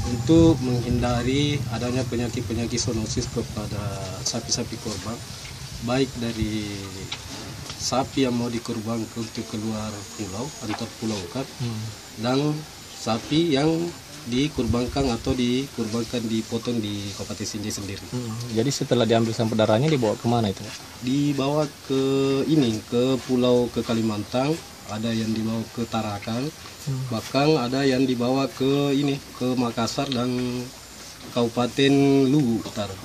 Untuk menghindari adanya penyakit-penyakit zoonosis kepada sapi-sapi korban, baik dari sapi yang mau dikorbankan untuk keluar pulau, antar pulau kan, dan sapi yang dikurbankan atau dipotong di Kabupaten Sinjai sendiri. Jadi setelah diambil sampel darahnya dibawa kemana itu? Dibawa ke pulau ke Kalimantan, ada yang dibawa ke Tarakan, bahkan ada yang dibawa ke Makassar dan Kabupaten Luwu Utara.